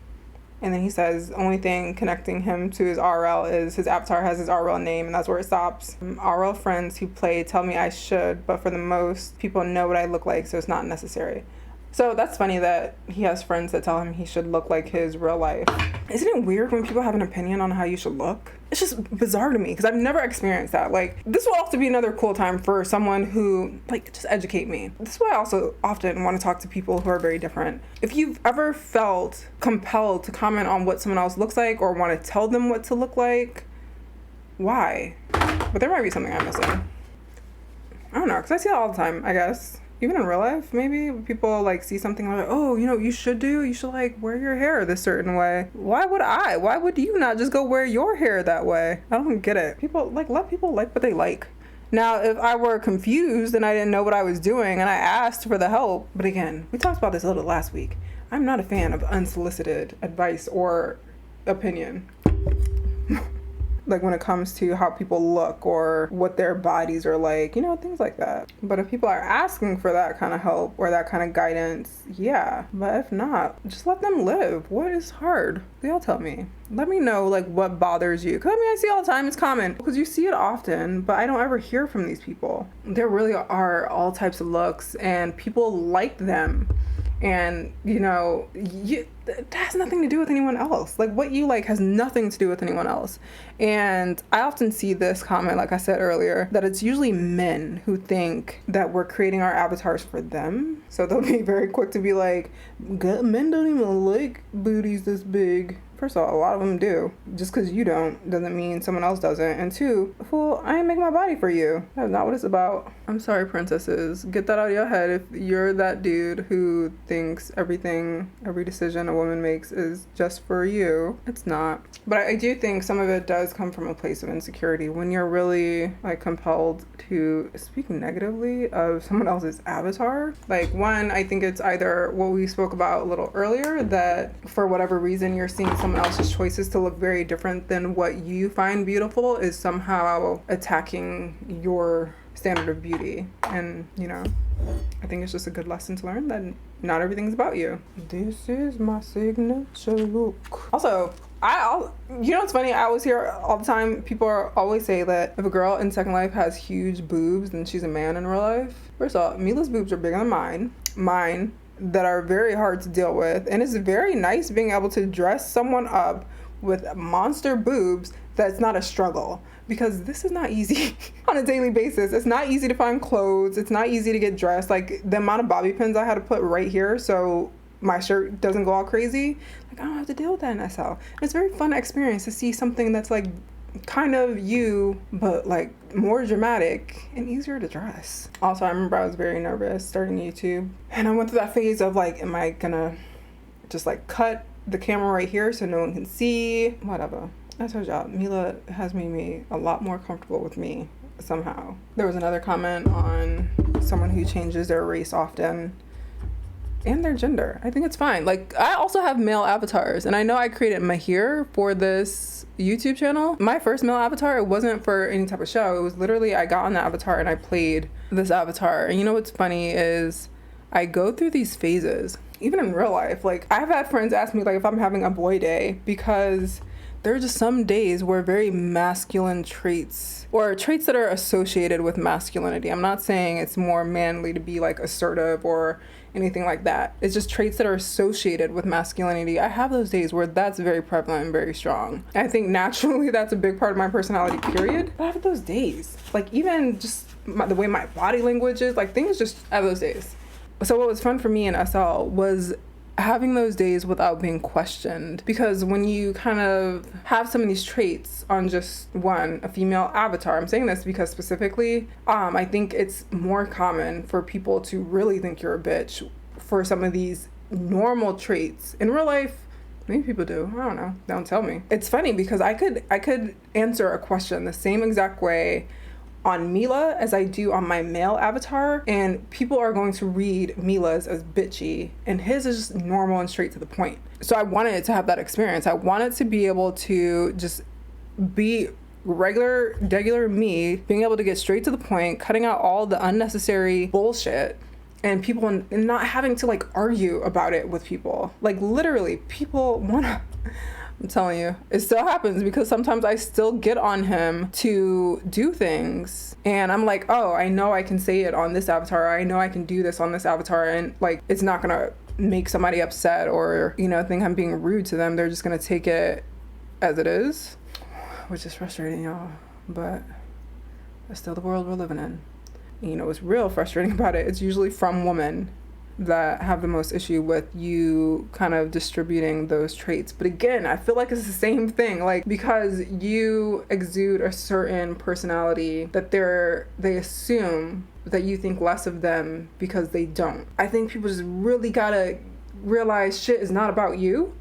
And then he says, only thing connecting him to his RL is his avatar has his RL name, and that's where it stops. RL friends who play tell me I should, but for the most, people know what I look like, so it's not necessary. So that's funny that he has friends that tell him he should look like his real life. Isn't it weird when people have an opinion on how you should look? It's just bizarre to me because I've never experienced that. Like, this will also be another cool time for someone who, just educate me. This is why I also often want to talk to people who are very different. If you've ever felt compelled to comment on what someone else looks like or want to tell them what to look like, why? But there might be something I'm missing. I don't know, because I see it all the time, I guess. Even in real life, maybe people see something like, oh, you should wear your hair this certain way. Why would you not just go wear your hair that way? I don't get it. People let people like what they like. Now, if I were confused and I didn't know what I was doing and I asked for the help, but again, we talked about this a little last week. I'm not a fan of unsolicited advice or opinion. When it comes to how people look or what their bodies are like, things like that. But if people are asking for that kind of help or that kind of guidance, yeah. But if not, just let them live. What is hard? Y'all tell me. Let me know, what bothers you. Because, I see all the time, it's common. Because you see it often, but I don't ever hear from these people. There really are all types of looks, and people like them. And, that has nothing to do with anyone else. What you like has nothing to do with anyone else. And I often see this comment, like I said earlier, that it's usually men who think that we're creating our avatars for them. So they'll be very quick to be like, men don't even like booties this big. First of all, a lot of them do. Just because you don't doesn't mean someone else doesn't. And two, fool, I ain't making my body for you. That's not what it's about. I'm sorry, princesses. Get that out of your head. If you're that dude who thinks every decision a woman makes is just for you, it's not. But I do think some of it does come from a place of insecurity. When you're really compelled to speak negatively of someone else's avatar. One, I think it's either what we spoke about a little earlier, that for whatever reason you're seeing someone else's choices to look very different than what you find beautiful is somehow attacking your standard of beauty. And I think it's just a good lesson to learn that not everything's about you. This is my signature look. Also, it's funny, I always hear all the time, people always say that if a girl in Second Life has huge boobs, then she's a man in real life. First of all, Meela's boobs are bigger than mine, that are very hard to deal with. And it's very nice being able to dress someone up with monster boobs that's not a struggle. Because this is not easy on a daily basis. It's not easy to find clothes. It's not easy to get dressed. The amount of bobby pins I had to put right here so my shirt doesn't go all crazy. I don't have to deal with that in SL. It's a very fun experience to see something that's kind of you, but more dramatic and easier to dress. Also, I remember I was very nervous starting YouTube, and I went through that phase of am I gonna just cut the camera right here so no one can see? Whatever. I told y'all, Meela has made me a lot more comfortable with me somehow. There was another comment on someone who changes their race often and their gender. I think it's fine. I also have male avatars, and I know I created Mahir for this YouTube channel. My first male avatar, it wasn't for any type of show. It was literally, I got on the avatar and I played this avatar. And what's funny is I go through these phases, even in real life. I've had friends ask me if I'm having a boy day, because there are just some days where very masculine traits, or traits that are associated with masculinity. I'm not saying it's more manly to be like assertive or anything like that. It's just traits that are associated with masculinity. I have those days where that's very prevalent and very strong. I think naturally that's a big part of my personality, period. But I have those days. Like even just the way my body language is, like things just I have those days. So what was fun for me in SL was having those days without being questioned, because when you kind of have some of these traits on just a female avatar, I'm saying this because specifically I think it's more common for people to really think you're a bitch for some of these normal traits. In real life, maybe people do, I don't know, don't tell me. It's funny because I could answer a question the same exact way on Meela as I do on my male avatar, and people are going to read Meela's as bitchy, and his is just normal and straight to the point. So I wanted it to have that experience. I wanted to be able to just be regular me, being able to get straight to the point, cutting out all the unnecessary bullshit, and people and not having to like argue about it with people. Like literally, people wanna I'm telling you, it still happens because sometimes I still get on him to do things and I'm like, oh, I know I can say it on this avatar. I know I can do this on this avatar, and like it's not gonna make somebody upset or, you know, think I'm being rude to them. They're just gonna take it as it is, which is frustrating, y'all. But that's still the world we're living in. You know what's real frustrating about it? It's usually from women that have the most issue with you kind of distributing those traits. But again, I feel like it's the same thing. Like because you exude a certain personality, that they assume that you think less of them because they don't. I think people just really gotta realize shit is not about you.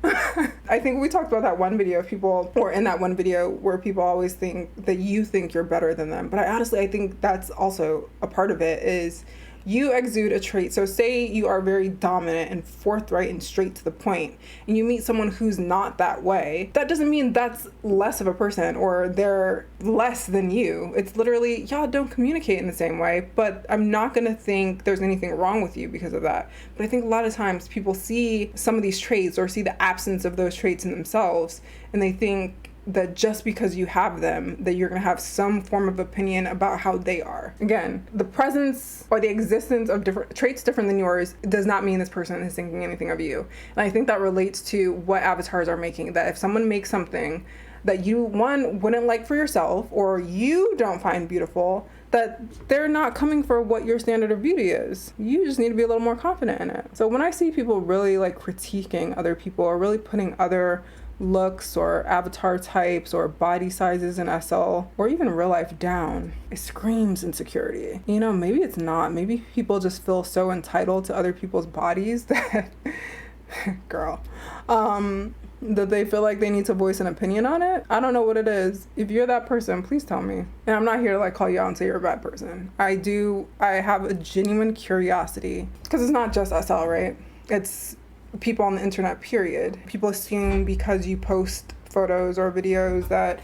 I think we talked about that one video of people, or in that one video where people always think that you think you're better than them. But I think that's also a part of it, is you exude a trait. So say you are very dominant and forthright and straight to the point, and you meet someone who's not that way. That doesn't mean that's less of a person or they're less than you. It's literally, y'all don't communicate in the same way, but I'm not gonna think there's anything wrong with you because of that. But I think a lot of times people see some of these traits or see the absence of those traits in themselves, and they think that just because you have them, that you're gonna have some form of opinion about how they are. Again, the presence or the existence of different traits different than yours does not mean this person is thinking anything of you. And I think that relates to what avatars are making, that if someone makes something that you, one, wouldn't like for yourself, or you don't find beautiful, that they're not coming for what your standard of beauty is. You just need to be a little more confident in it. So when I see people really like critiquing other people or really putting other looks or avatar types or body sizes in SL or even real life down, it screams insecurity. You know, maybe it's not. Maybe people just feel so entitled to other people's bodies that that they feel like they need to voice an opinion on it. I don't know what it is. If you're that person, please tell me. And I'm not here to like call you out and say you're a bad person. I have a genuine curiosity, because it's not just SL, right? It's people on the internet, period. People assume because you post photos or videos that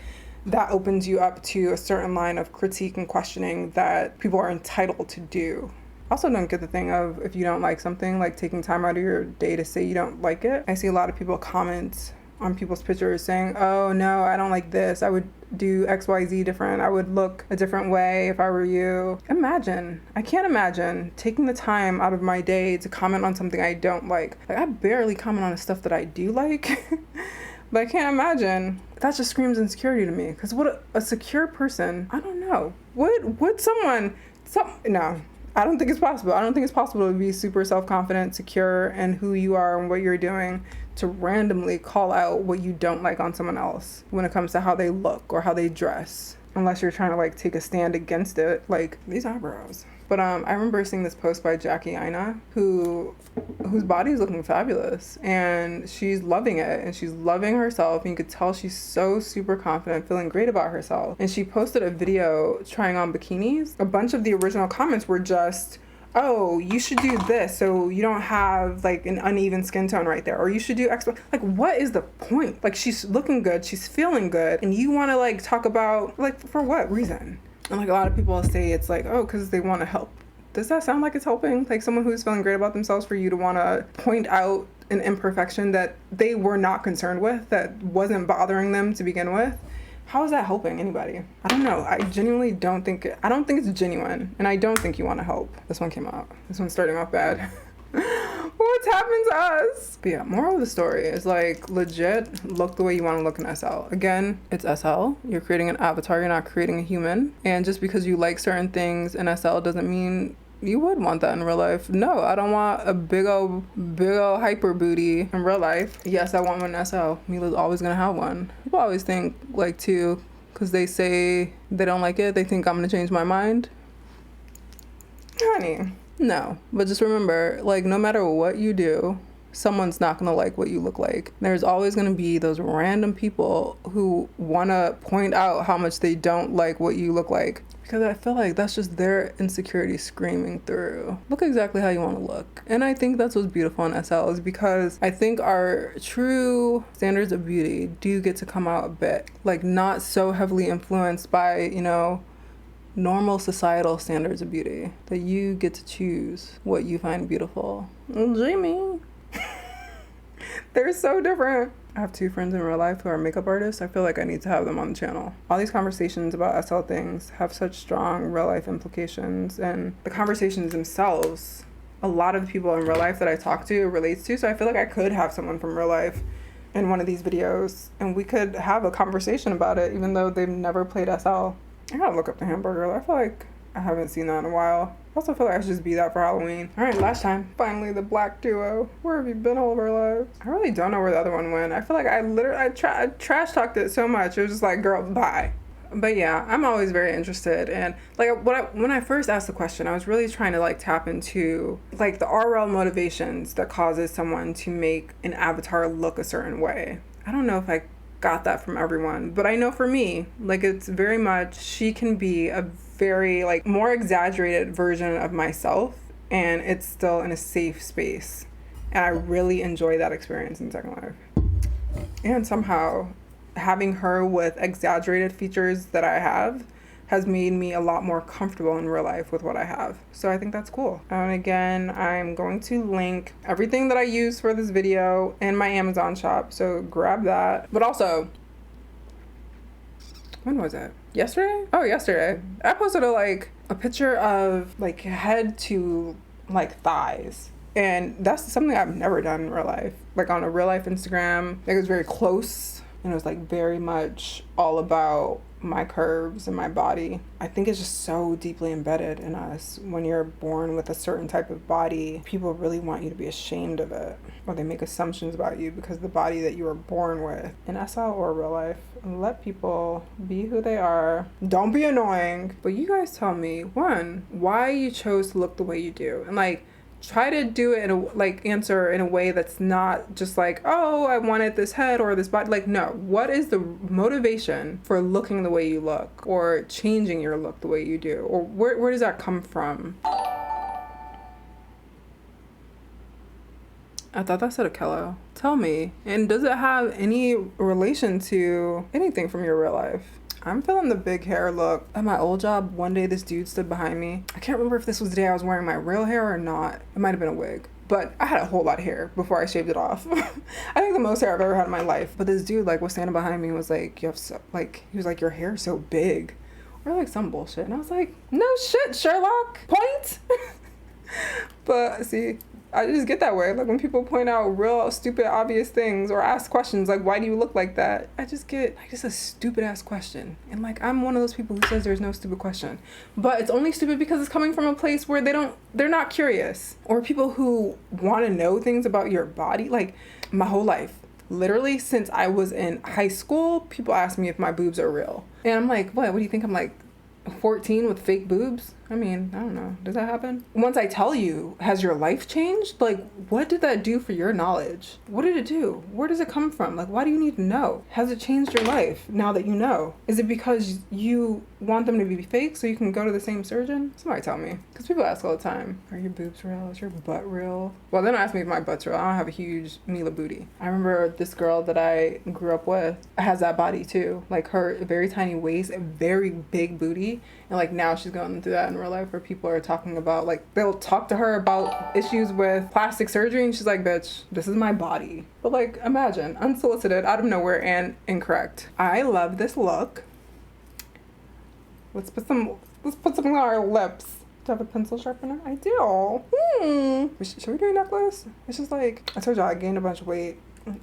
opens you up to a certain line of critique and questioning that people are entitled to do. Also don't get the thing of, if you don't like something, like taking time out of your day to say you don't like it. I see a lot of people comment on people's pictures saying, oh no, I don't like this, I would do XYZ different, I would look a different way if I were you. I can't imagine taking the time out of my day to comment on something I don't like. Like I barely comment on the stuff that I do like. But I can't imagine. That just screams insecurity to me, because what a secure person, I don't know, would someone no, I don't think it's possible. I don't think it's possible to be super self-confident, secure in who you are and what you're doing, to randomly call out what you don't like on someone else when it comes to how they look or how they dress, unless you're trying to like take a stand against it, like these eyebrows. But I remember seeing this post by Jackie Aina, whose body is looking fabulous, and she's loving it, and she's loving herself, and you could tell she's so super confident, feeling great about herself. And she posted a video trying on bikinis. A bunch of the original comments were just, oh, you should do this so you don't have like an uneven skin tone right there, or you should do X. Like, what is the point? Like, she's looking good, she's feeling good, and you want to like talk about, like, for what reason? And like a lot of people say it's like, oh, because they want to help. Does that sound like it's helping? Like someone who's feeling great about themselves, for you to want to point out an imperfection that they were not concerned with, that wasn't bothering them to begin with, how is that helping anybody? I don't know. I genuinely don't think it's genuine, and I don't think you want to help. This one came out. This one's starting off bad. What's happened to us? But yeah, moral of the story is like, legit, look the way you want to look in SL. Again, it's SL. You're creating an avatar, you're not creating a human. And just because you like certain things in SL doesn't mean you would want that in real life. No, I don't want a big old hyper booty in real life. Yes, I want one in SL. Meela's always gonna have one. People always think, like, too, because they say they don't like it, they think I'm gonna change my mind. Honey, no. But just remember, like, no matter what you do, someone's not gonna like what you look like. There's always gonna be those random people who wanna point out how much they don't like what you look like. Because I feel like that's just their insecurity screaming through. Look exactly how you want to look. And I think that's what's beautiful in SL, is because I think our true standards of beauty do get to come out a bit. Like, not so heavily influenced by, you know, normal societal standards of beauty. That you get to choose what you find beautiful. Jamie. They're so different. I have 2 friends in real life who are makeup artists. I feel like I need to have them on the channel. All these conversations about SL things have such strong real life implications, and the conversations themselves, a lot of the people in real life that I talk to relates to, so I feel like I could have someone from real life in one of these videos, and we could have a conversation about it, even though they've never played SL. I gotta look up the hamburger. I feel like I haven't seen that in a while. I also feel like I should just be that for Halloween. All right, last time. Finally, the black duo. Where have you been all of our lives? I really don't know where the other one went. I feel like I trash talked it so much. It was just like, girl, bye. But yeah, I'm always very interested. And like when I first asked the question, I was really trying to like tap into like the RL motivations that causes someone to make an avatar look a certain way. I don't know if I got that from everyone, but I know for me, like, it's very much, she can be a very like more exaggerated version of myself, and it's still in a safe space, and I really enjoy that experience in Second Life. And somehow having her with exaggerated features that I have has made me a lot more comfortable in real life with what I have. So I think that's cool. And again, I'm going to link everything that I use for this video in my Amazon shop, so grab that. But also, when was it? Yesterday? Oh, yesterday. I posted a picture of like head to like thighs. And that's something I've never done in real life. Like on a real life Instagram, like it was very close, and it was like very much all about my curves and my body. I think it's just so deeply embedded in us. When you're born with a certain type of body, people really want you to be ashamed of it, or they make assumptions about you because of the body that you were born with. In SL or real life, let people be who they are. Don't be annoying. But you guys tell me, one, why you chose to look the way you do, and like try to do it in a like answer in a way that's not just like, oh, I wanted this head or this body. Like, no, what is the motivation for looking the way you look, or changing your look the way you do, or where does that come from? I thought that said Akello. Tell me, and does it have any relation to anything from your real life? I'm feeling the big hair look. At my old job, one day this dude stood behind me. I can't remember if this was the day I was wearing my real hair or not. It might have been a wig. But I had a whole lot of hair before I shaved it off. I think the most hair I've ever had in my life. But this dude like was standing behind me and was like, you have so, like, he was like, your hair's so big. Or like some bullshit. And I was like, no shit, Sherlock. Point. But see, I just get that way. Like when people point out real stupid obvious things or ask questions like, why do you look like that? I just get like just a stupid ass question. And like I'm one of those people who says there's no stupid question. But it's only stupid because it's coming from a place where they're not curious. Or people who want to know things about your body. Like my whole life, literally since I was in high school, people ask me if my boobs are real. And I'm like, what do you think I'm like 14 with fake boobs? I mean, I don't know. Does that happen? Once I tell you, has your life changed? Like, what did that do for your knowledge? What did it do? Where does it come from? Like, why do you need to know? Has it changed your life now that you know? Is it because you want them to be fake so you can go to the same surgeon? Somebody tell me. Because people ask all the time, are your boobs real? Is your butt real? Well, they don't ask me if my butt's real. I don't have a huge Meela booty. I remember this girl that I grew up with has that body too. Like her very tiny waist, a very big booty, And like now she's going through that in real life where people are talking about, like, they'll talk to her about issues with plastic surgery and she's like, bitch, this is my body. But like, imagine, unsolicited, out of nowhere, and incorrect. I love this look. Let's put something on our lips. Do I have a pencil sharpener? I do. Should we do a necklace? It's just like, I told y'all I gained a bunch of weight.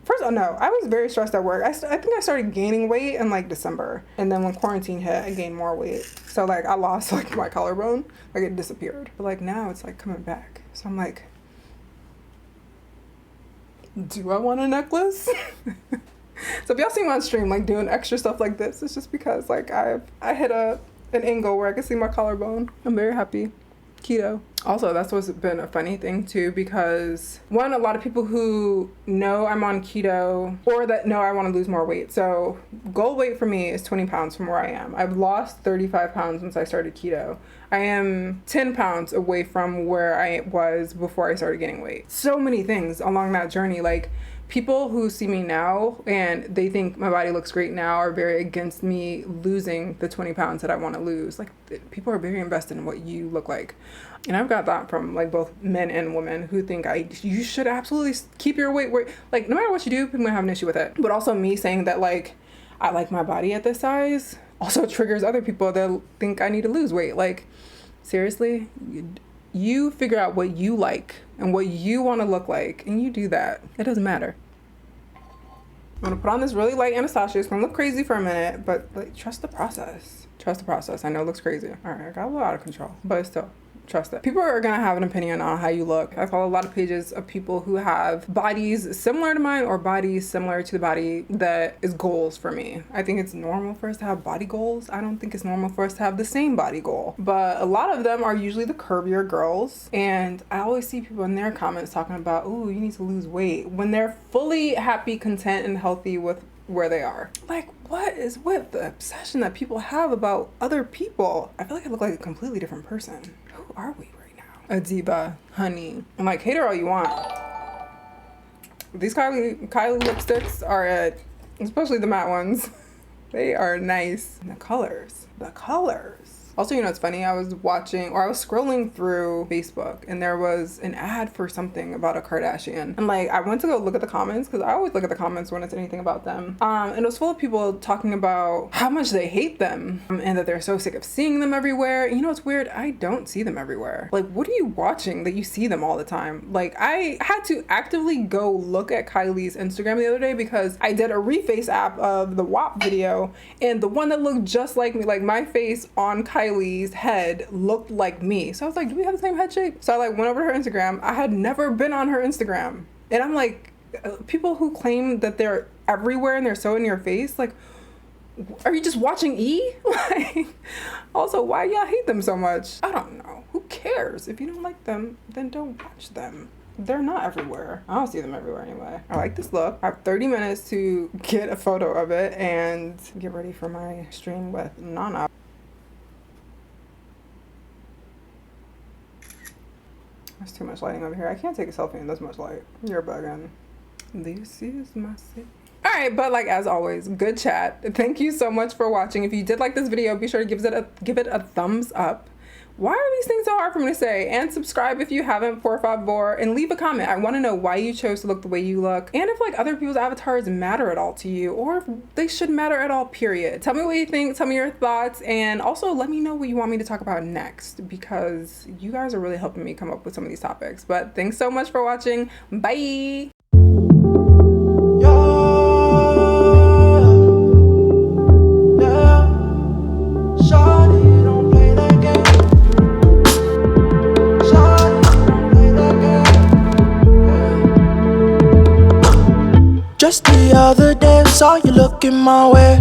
First, oh no, I was very stressed at work. I think I started gaining weight in like December. And then when quarantine hit, I gained more weight. So like I lost like my collarbone, like it disappeared. But like now it's like coming back. So I'm like, do I want a necklace? So if y'all see me on stream like doing extra stuff like this, it's just because like I hit an angle where I can see my collarbone. I'm very happy. Keto. Also, that's what's been a funny thing too, because one, a lot of people who know I'm on keto or that know I want to lose more weight. So goal weight for me is 20 pounds from where I am. I've lost 35 pounds since I started keto. I am 10 pounds away from where I was before I started gaining weight. So many things along that journey. Like, people who see me now and they think my body looks great now are very against me losing the 20 pounds that I want to lose. Like, people are very invested in what you look like. And I've got that from like both men and women who think you should absolutely keep your weight where, like, no matter what you do, people have an issue with it. But also me saying that like I like my body at this size also triggers other people that think I need to lose weight. Like, seriously, you figure out what you like and what you want to look like, and you do that. It doesn't matter. I'm gonna put on this really light Anastasia. It's gonna look crazy for a minute, but like, trust the process. Trust the process. I know it looks crazy. All right, I got a little out of control, but still, trust it. People are gonna have an opinion on how you look. I follow a lot of pages of people who have bodies similar to mine or bodies similar to the body that is goals for me. I think it's normal for us to have body goals. I don't think it's normal for us to have the same body goal. But a lot of them are usually the curvier girls. And I always see people in their comments talking about, ooh, you need to lose weight, when they're fully happy, content, and healthy with where they are. Like, what is with the obsession that people have about other people? I feel like I look like a completely different person. Who are we right now? A diva, honey. I'm like, hate her all you want. These Kylie lipsticks are especially the matte ones. They are nice. And the colors. Also, you know, it's funny, I was scrolling through Facebook and there was an ad for something about a Kardashian. And like, I went to go look at the comments because I always look at the comments when it's anything about them. And it was full of people talking about how much they hate them and that they're so sick of seeing them everywhere. And you know, it's weird. I don't see them everywhere. Like, what are you watching that you see them all the time? Like, I had to actively go look at Kylie's Instagram the other day because I did a reface app of the WAP video, and the one that looked just like me, like my face on Kylie's head looked like me. So I was like, do we have the same head shape? So I like went over to her Instagram. I had never been on her Instagram. And I'm like, people who claim that they're everywhere and they're so in your face, like, are you just watching E? Like, also, why y'all hate them so much? I don't know. Who cares? If you don't like them, then don't watch them. They're not everywhere. I don't see them everywhere anyway. I like this look. I have 30 minutes to get a photo of it and get ready for my stream with Nana. There's too much lighting over here. I can't take a selfie in this much light. You're bugging. This is my city. All right, but like, as always, good chat. Thank you so much for watching. If you did like this video, be sure to give it a thumbs up. Why are these things so hard for me to say? And subscribe if you haven't, por favor, and leave a comment. I want to know why you chose to look the way you look, and if like other people's avatars matter at all to you, or if they should matter at all, period. Tell me what you think, tell me your thoughts, and also let me know what you want me to talk about next, because you guys are really helping me come up with some of these topics. But thanks so much for watching. Bye. Just the other day, I saw you looking my way.